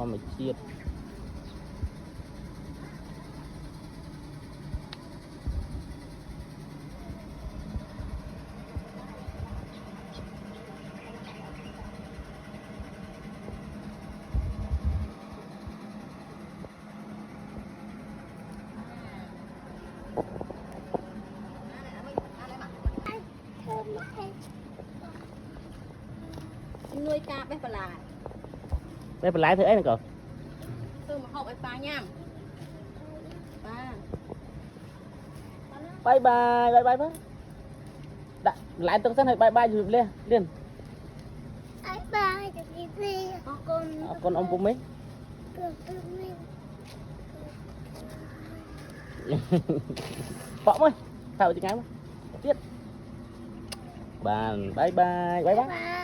mà chiết nuôi cá bé là đây phải lái thứ ấy này cậu tôi mà học ba nha ba bye bye bye bye bye đã lái tương thân hay bye bye chụp liền liền bye bye chụp đi con ông bố mấy phỏng ơi sao chị ngái mà tiếp bàn bye bye bye bye